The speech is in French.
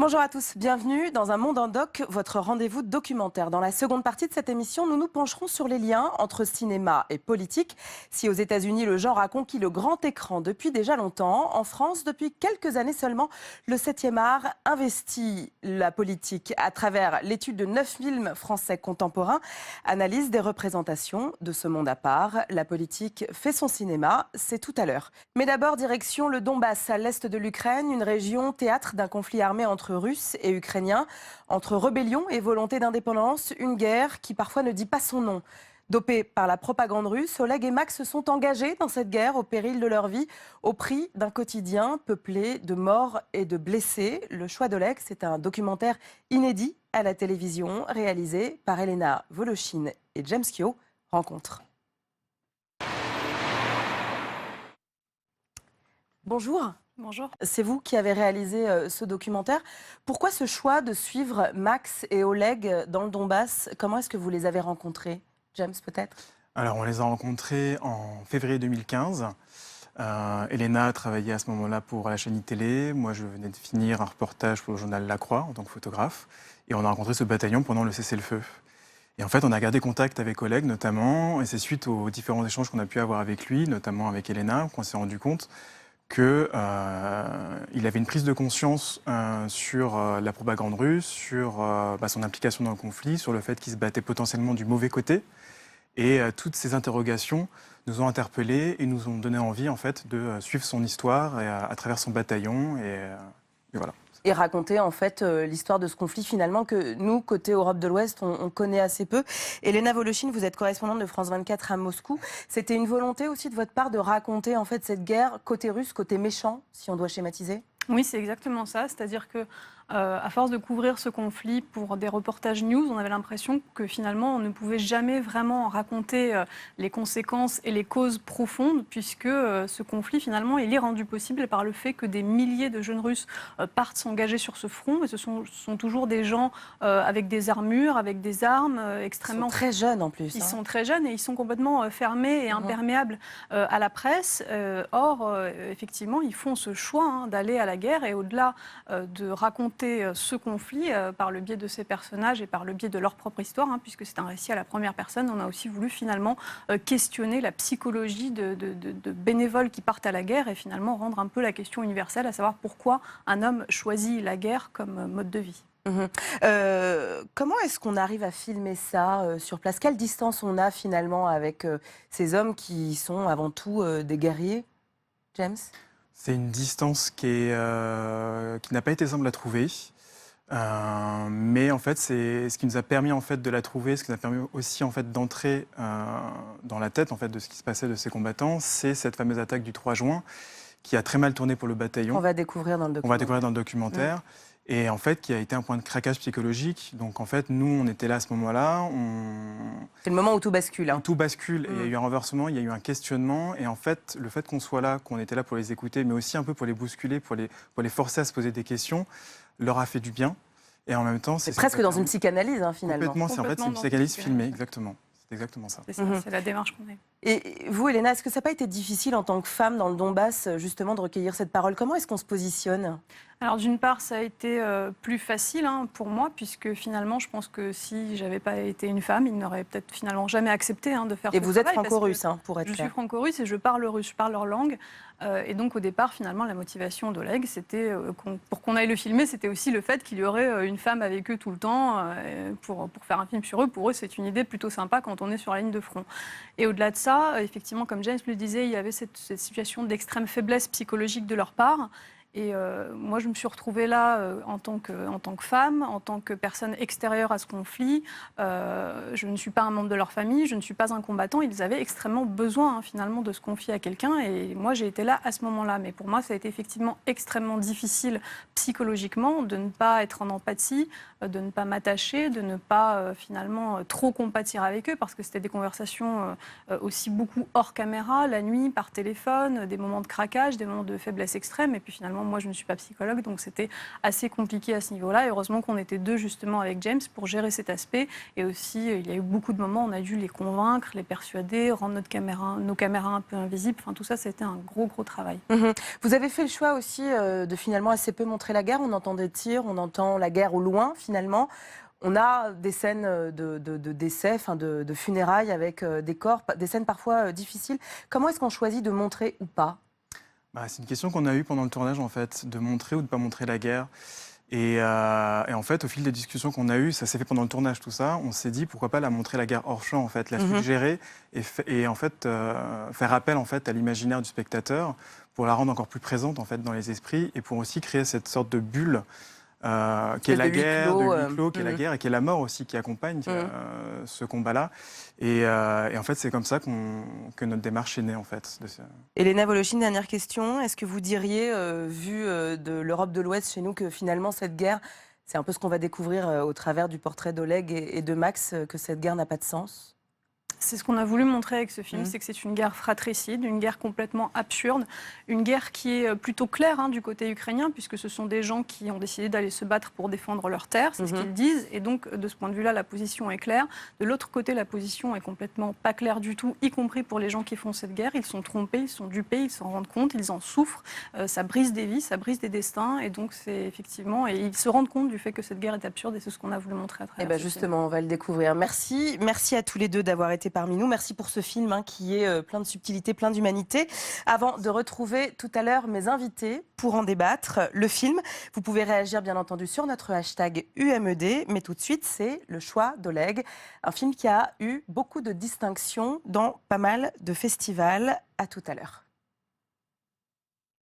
Bonjour à tous, bienvenue dans Un Monde en Doc, votre rendez-vous documentaire. Dans la seconde partie de cette émission, nous nous pencherons sur les liens entre cinéma et politique. Si aux États-Unis, le genre a conquis le grand écran depuis déjà longtemps, en France, depuis quelques années seulement, le 7e art investit la politique à travers l'étude de 9 films français contemporains, analyse des représentations de ce monde à part. La politique fait son cinéma, c'est tout à l'heure. Mais d'abord, direction le Donbass, à l'est de l'Ukraine, une région théâtre d'un conflit armé entre Russes et Ukrainiens, entre rébellion et volonté d'indépendance, une guerre qui parfois ne dit pas son nom. Dopés par la propagande russe, Oleg et Max se sont engagés dans cette guerre au péril de leur vie, au prix d'un quotidien peuplé de morts et de blessés. Le choix d'Oleg, c'est un documentaire inédit à la télévision, réalisé par Elena Voloshin et James Kyo. Rencontre. Bonjour. Bonjour. C'est vous qui avez réalisé ce documentaire. Pourquoi ce choix de suivre Max et Oleg dans le Donbass? Comment est-ce que vous les avez rencontrés? James, peut-être? Alors, on les a rencontrés en février 2015. Elena travaillait à ce moment-là pour la chaîne télé. Moi, je venais de finir un reportage pour le journal La Croix en tant que photographe. Et on a rencontré ce bataillon pendant le cessez-le-feu. Et en fait, on a gardé contact avec Oleg notamment. Et c'est suite aux différents échanges qu'on a pu avoir avec lui, notamment avec Elena, qu'on s'est rendu compte qu'il avait une prise de conscience sur la propagande russe, sur son implication dans le conflit, sur le fait qu'il se battait potentiellement du mauvais côté. Et toutes ces interrogations nous ont interpellés et nous ont donné envie en fait, de suivre son histoire à travers son bataillon. Et voilà. Et raconter en fait l'histoire de ce conflit finalement que nous, côté Europe de l'Ouest, on connaît assez peu. Elena Voloshin, vous êtes correspondante de France 24 à Moscou. C'était une volonté aussi de votre part de raconter en fait cette guerre côté russe, côté méchant, si on doit schématiser? Oui, c'est exactement ça. C'est-à-dire que, à force de couvrir ce conflit pour des reportages news, on avait l'impression que finalement, on ne pouvait jamais vraiment raconter les conséquences et les causes profondes, puisque ce conflit, finalement, il est rendu possible par le fait que des milliers de jeunes Russes partent s'engager sur ce front. Et ce sont toujours des gens avec des armures, avec des armes extrêmement... Ils sont très jeunes en plus. Ils sont très jeunes et ils sont complètement fermés et imperméables à la presse. Or, effectivement, ils font ce choix d'aller à la guerre et au-delà de raconter ce conflit par le biais de ces personnages et par le biais de leur propre histoire, puisque c'est un récit à la première personne, on a aussi voulu finalement questionner la psychologie de bénévoles qui partent à la guerre et finalement rendre un peu la question universelle, à savoir pourquoi un homme choisit la guerre comme mode de vie. Comment est-ce qu'on arrive à filmer ça sur place? Quelle distance on a finalement avec ces hommes qui sont avant tout des guerriers? James? C'est une distance qui n'a pas été simple à trouver. Mais en fait, c'est ce qui nous a permis en fait, de la trouver, ce qui nous a permis aussi en fait, d'entrer dans la tête en fait, de ce qui se passait de ces combattants, c'est cette fameuse attaque du 3 juin qui a très mal tourné pour le bataillon. On va découvrir dans le documentaire. On va découvrir dans le documentaire. Et en fait, qui a été un point de craquage psychologique. Donc en fait, nous, on était là à ce moment-là. C'est le moment où tout bascule. Tout bascule. Et il y a eu un renversement, il y a eu un questionnement. Et en fait, le fait qu'on soit là, qu'on était là pour les écouter, mais aussi un peu pour les bousculer, pour les forcer à se poser des questions, leur a fait du bien. Et en même temps, c'est presque dans une psychanalyse, finalement. Complètement, c'est en fait, c'est une psychanalyse filmée, exactement. C'est exactement ça. C'est ça, c'est la démarche qu'on a. Et vous, Elena, est-ce que ça n'a pas été difficile en tant que femme dans le Donbass, justement, de recueillir cette parole? Comment est-ce qu'on se positionne? Alors d'une part, ça a été plus facile pour moi, puisque finalement, je pense que si j'avais pas été une femme, ils n'auraient peut-être finalement jamais accepté de faire ce travail. Et vous êtes franco-russe, pour être clair. Je suis franco-russe et je parle russe, je parle leur langue. Et donc au départ, finalement, la motivation d'Oleg, c'était, pour qu'on aille le filmer, c'était aussi le fait qu'il y aurait une femme avec eux tout le temps pour faire un film sur eux. Pour eux, c'est une idée plutôt sympa quand on est sur la ligne de front. Et au-delà de ça, effectivement, comme James le disait, il y avait cette situation d'extrême faiblesse psychologique de leur part. Et moi, je me suis retrouvée là en tant que femme, en tant que personne extérieure à ce conflit. Je ne suis pas un membre de leur famille, je ne suis pas un combattant. Ils avaient extrêmement besoin, finalement, de se confier à quelqu'un. Et moi, j'ai été là à ce moment-là. Mais pour moi, ça a été effectivement extrêmement difficile psychologiquement de ne pas être en empathie, de ne pas m'attacher, de ne pas, finalement, trop compatir avec eux. Parce que c'était des conversations aussi beaucoup hors caméra, la nuit, par téléphone, des moments de craquage, des moments de faiblesse extrême. Et puis finalement, Effectivement, moi, je ne suis pas psychologue, donc c'était assez compliqué à ce niveau-là. Et heureusement qu'on était deux, justement, avec James pour gérer cet aspect. Et aussi, il y a eu beaucoup de moments où on a dû les convaincre, les persuader, rendre nos caméras un peu invisibles. Enfin, tout ça, c'était un gros, gros travail. Vous avez fait le choix aussi de finalement assez peu montrer la guerre. On entend des tirs, on entend la guerre au loin, finalement. On a des scènes de décès, de funérailles avec des corps, des scènes parfois difficiles. Comment est-ce qu'on choisit de montrer ou pas ? C'est une question qu'on a eue pendant le tournage, en fait, de montrer ou de ne pas montrer la guerre. Et en fait, au fil des discussions qu'on a eues, ça s'est fait pendant le tournage, tout ça, on s'est dit pourquoi pas la montrer la guerre hors champ, en fait, la suggérer et en fait faire appel en fait à l'imaginaire du spectateur pour la rendre encore plus présente en fait dans les esprits et pour aussi créer cette sorte de bulle qui est la guerre, de huis clos, qui est la guerre et qui est la mort aussi qui accompagne ce combat-là. Et en fait, c'est comme ça que notre démarche est née en fait. Elena Voloshin, dernière question. Est-ce que vous diriez, vu de l'Europe de l'Ouest chez nous, que finalement cette guerre, c'est un peu ce qu'on va découvrir au travers du portrait d'Oleg et de Max, que cette guerre n'a pas de sens ? C'est ce qu'on a voulu montrer avec ce film, c'est que c'est une guerre fratricide, une guerre complètement absurde, une guerre qui est plutôt claire du côté ukrainien, puisque ce sont des gens qui ont décidé d'aller se battre pour défendre leurs terres, c'est ce qu'ils disent, et donc de ce point de vue-là, la position est claire. De l'autre côté, la position est complètement pas claire du tout, y compris pour les gens qui font cette guerre. Ils sont trompés, ils sont dupés, ils s'en rendent compte, ils en souffrent, ça brise des vies, ça brise des destins, et donc c'est effectivement, et ils se rendent compte du fait que cette guerre est absurde, et c'est ce qu'on a voulu montrer à travers ce justement, film. on va le découvrir. Merci à tous les deux d'avoir été parmi nous. Merci pour ce film qui est plein de subtilité, plein d'humanité. Avant de retrouver tout à l'heure mes invités pour en débattre, le film, vous pouvez réagir bien entendu sur notre hashtag UMED, mais tout de suite, c'est Le choix d'Oleg, un film qui a eu beaucoup de distinctions dans pas mal de festivals. À tout à l'heure.